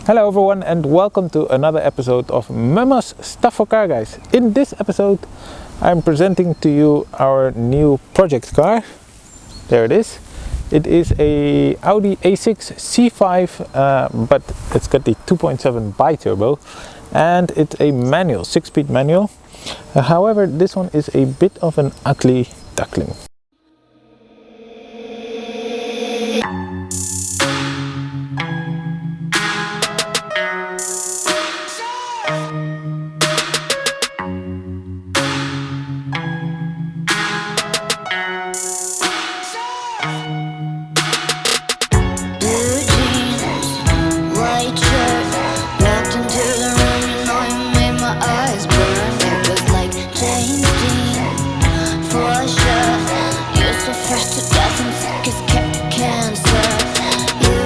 Hello everyone and welcome to another episode of Mömus Stuff for Car Guys. In this episode I'm presenting to you our new project car. There it is. It is a Audi A6 C5 but it's got the 2.7 Biturbo and it's a manual, 6-speed manual. However, this one is a bit of an ugly duckling.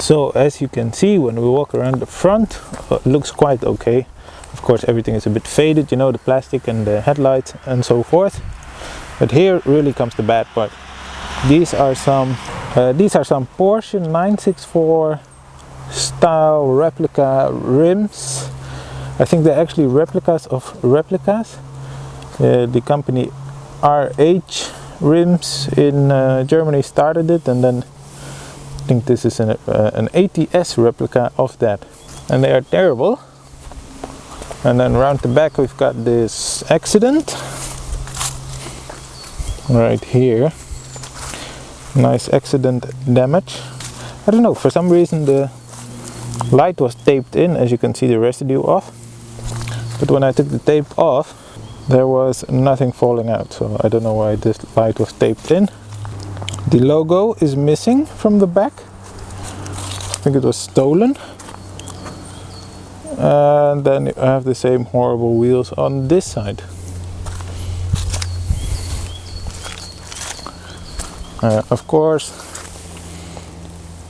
So as you can see, when we walk around the front, it looks quite okay. Of course everything is a bit faded, you know, the plastic and the headlights and so forth. But here really comes the bad part. These are some Porsche 964 style replica rims. I think they're actually replicas of replicas. The company RH rims in Germany started it, and then I think this is an ATS replica of that, and they are terrible. And then around the back we've got this accident right here, nice accident damage. I don't know, for some reason the light was taped in, as you can see the residue off, but when I took the tape off there was nothing falling out, so I don't know why this light was taped in. The logo is missing from the back. I think it was stolen. And then I have the same horrible wheels on this side. Of course,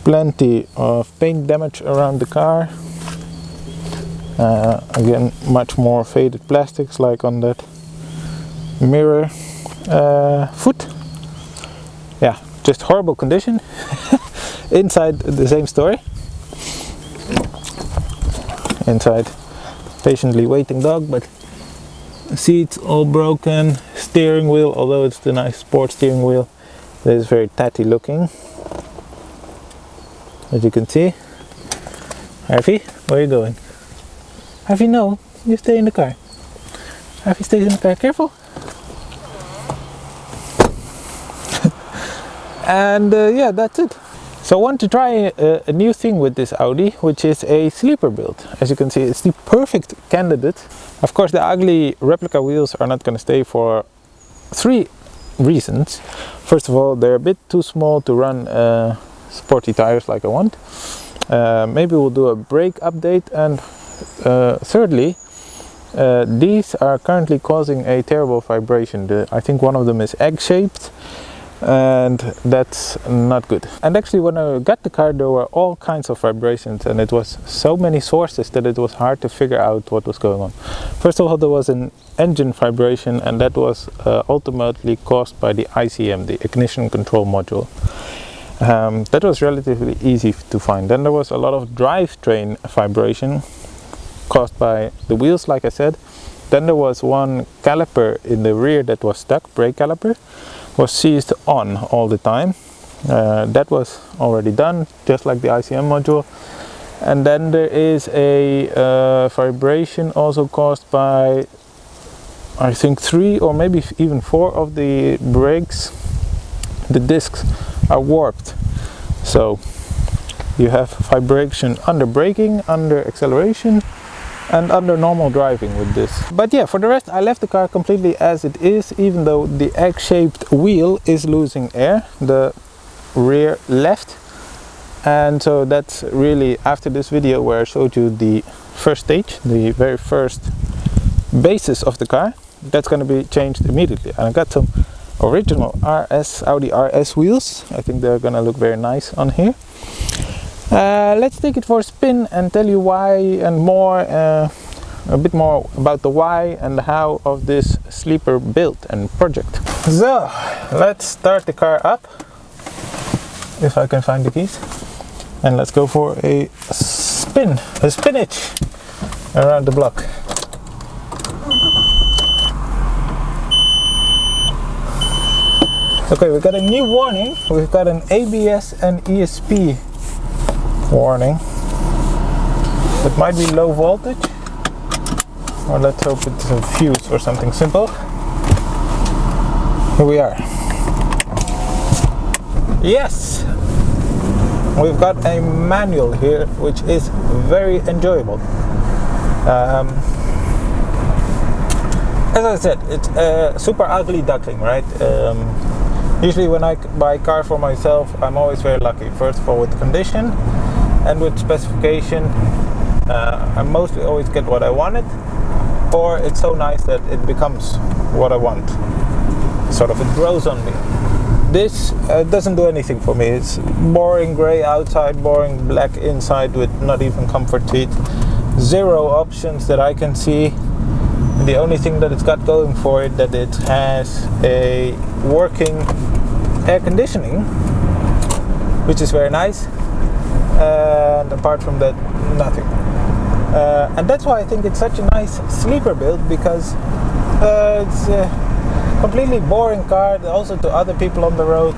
plenty of paint damage around the car. Again, much more faded plastics like on that mirror foot. Yeah, just horrible condition. Inside the same story. Inside patiently waiting dog, but seats all broken, steering wheel, although it's the nice sport steering wheel, it is very tatty looking, as you can see. Harvey, where are you going? Harvey, no, you stay in the car. Harvey stays in the car, careful. And yeah, that's it. So I want to try a new thing with this Audi, which is a sleeper build. As you can see, it's the perfect candidate. Of course, the ugly replica wheels are not going to stay for 3 reasons. First of all, they're a bit too small to run sporty tires like I want. Maybe we'll do a brake update, and thirdly, these are currently causing a terrible vibration. I think one of them is egg-shaped, and that's not good. And actually, when I got the car, there were all kinds of vibrations, and it was so many sources that it was hard to figure out what was going on. First of all, there was an engine vibration, and that was ultimately caused by the ICM, the ignition control module. That was relatively easy to find. Then there was a lot of drivetrain vibration caused by the wheels, like I said. Then there was one caliper in the rear that was stuck, brake caliper, was seized on all the time. That was already done, just like the ICM module. And then there is a vibration also caused by, I think, 3 or maybe even 4 of the brakes. The discs are warped, so you have vibration under braking, under acceleration, and under normal driving with this. But yeah, for the rest I left the car completely as it is, even though the egg-shaped wheel is losing air, the rear left. And so that's really, after this video where I showed you the first stage, the very first basis of the car, that's going to be changed immediately. And I got some original Audi RS wheels. I think they're going to look very nice on here. Let's take it for a spin and tell you why and more, a bit more about the why and the how of this sleeper build and project. So let's start the car up, if I can find the keys, and let's go for a spin. a spinach around the block. Okay, we got a new warning. We've got an ABS and ESP warning. It might be low voltage, or let's hope it's a fuse or something simple. Here we are. Yes! We've got a manual here, which is very enjoyable. As I said, it's a super ugly Duckling, right? Usually when I buy a car for myself, I'm always very lucky. First of all with condition and with specification. I mostly always get what I wanted, or it's so nice that it becomes what I want. Sort of, it grows on me. This doesn't do anything for me. It's boring grey outside, boring black inside with not even comfort seat. Zero options that I can see. The only thing that it's got going for it that it has a working air conditioning, which is very nice, and apart from that, nothing. And that's why I think it's such a nice sleeper build, because it's a completely boring car also to other people on the road,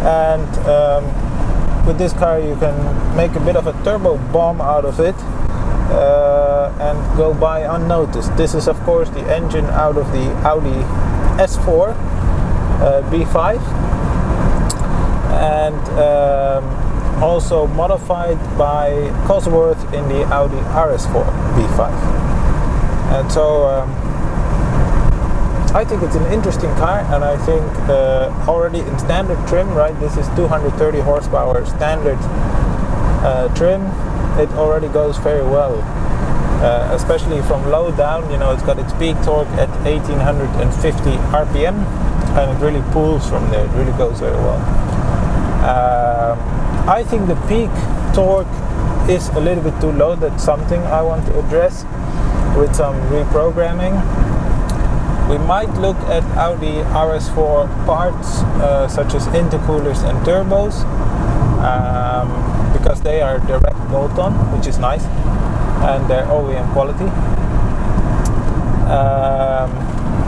and with this car you can make a bit of a turbo bomb out of it. And go by unnoticed. This is of course the engine out of the Audi S4 B5, and also modified by Cosworth in the Audi RS4 B5. And so I think it's an interesting car, and I think already in standard trim, right, this is 230 horsepower standard trim, it already goes very well, especially from low down. You know, it's got its peak torque at 1850 RPM, and it really pulls from there. It really goes very well. I think the peak torque is a little bit too low. That's something I want to address with some reprogramming. We might look at Audi RS4 parts, such as intercoolers and turbos, because they are direct bolt-on, which is nice, and they're OEM quality.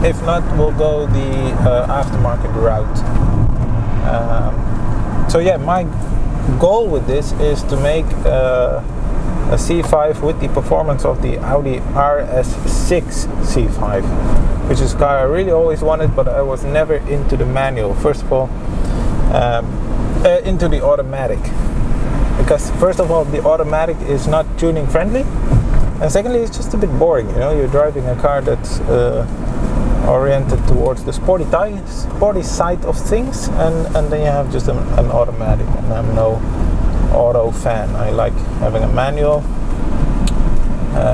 If not, we'll go the aftermarket route. So yeah, my goal with this is to make a C5 with the performance of the Audi RS6 C5, which is a car I really always wanted, but I was never into the manual. First of all, into the automatic, because first of all the automatic is not tuning friendly, and secondly it's just a bit boring. You know, you're driving a car that's oriented towards the sporty side of things, and then you have just an automatic, and I'm no auto fan. I like having a manual,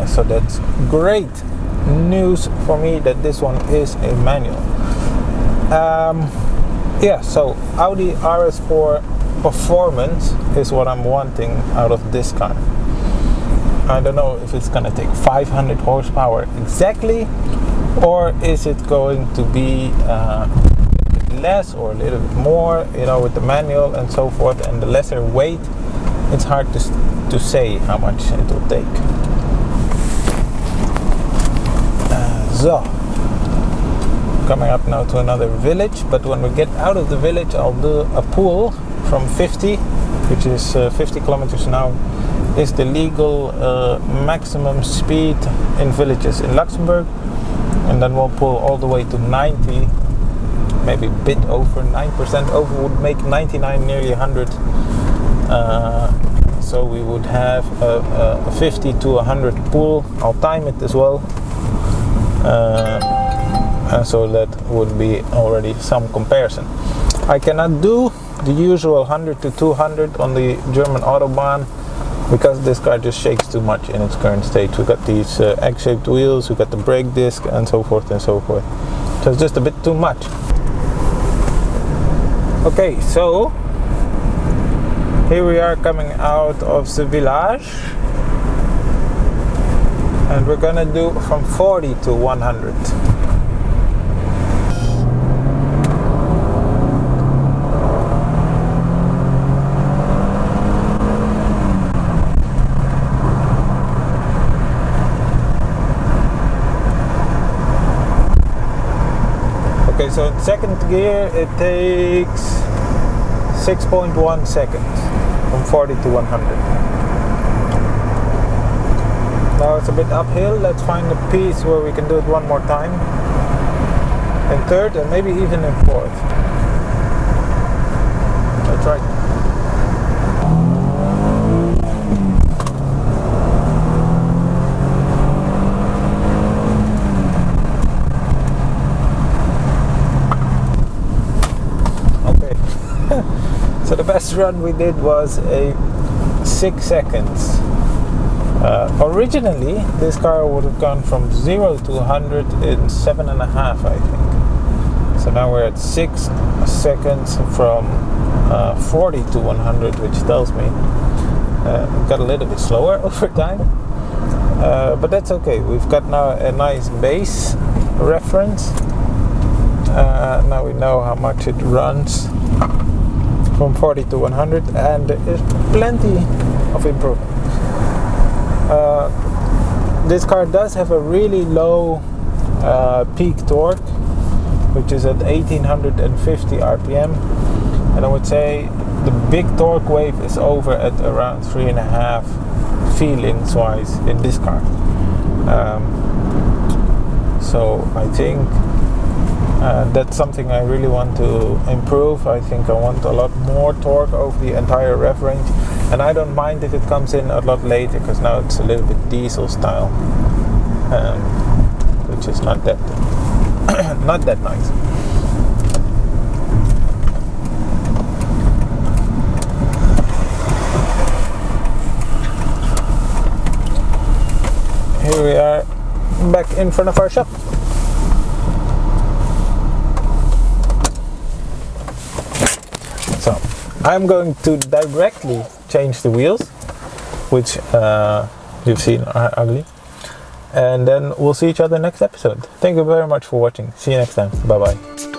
so that's great news for me that this one is a manual. Yeah, so Audi RS4 performance is what I'm wanting out of this car. I don't know if it's gonna take 500 horsepower exactly, or is it going to be a bit less or a little bit more, you know, with the manual and so forth, and the lesser weight. It's hard to say how much it will take. So, coming up now to another village, but when we get out of the village I'll do a pull from 50, which is 50 kilometers an hour, is the legal maximum speed in villages in Luxembourg, and then we'll pull all the way to 90, maybe a bit over, 9% over would make 99, nearly 100. So we would have a 50 to 100 pull. I'll time it as well. And so that would be already some comparison. I cannot do the usual 100 to 200 on the German Autobahn, because this car just shakes too much in its current state. We got these egg-shaped wheels, we got the brake disc, and so forth and so forth. So it's just a bit too much. Okay, so here we are coming out of the village, and we're gonna do from 40 to 100. so in second gear it takes 6.1 seconds from 40 to 100. Now it's a bit uphill. Let's find a piece where we can do it one more time. In third and maybe even in fourth. That's right. Okay. So the best run we did was a 6 seconds. Originally, this car would have gone from 0 to 100 in 7.5, I think. So now we're at 6 seconds from 40 to 100, which tells me it got a little bit slower over time. But that's okay. We've got now a nice base reference. Now we know how much it runs from 40 to 100, and there is plenty of improvement. This car does have a really low peak torque, which is at 1850 RPM, and I would say the big torque wave is over at around 3.5 feelings wise in this car. So I think that's something I really want to improve. I think I want a lot more torque over the entire rev range, and I don't mind if it comes in a lot later, because now it's a little bit diesel style, which is not that not that nice. Here we are back in front of our shop. So I'm going to directly change the wheels, which you've seen are ugly, and then we'll see each other next episode. Thank you very much for watching. See you next time. Bye bye.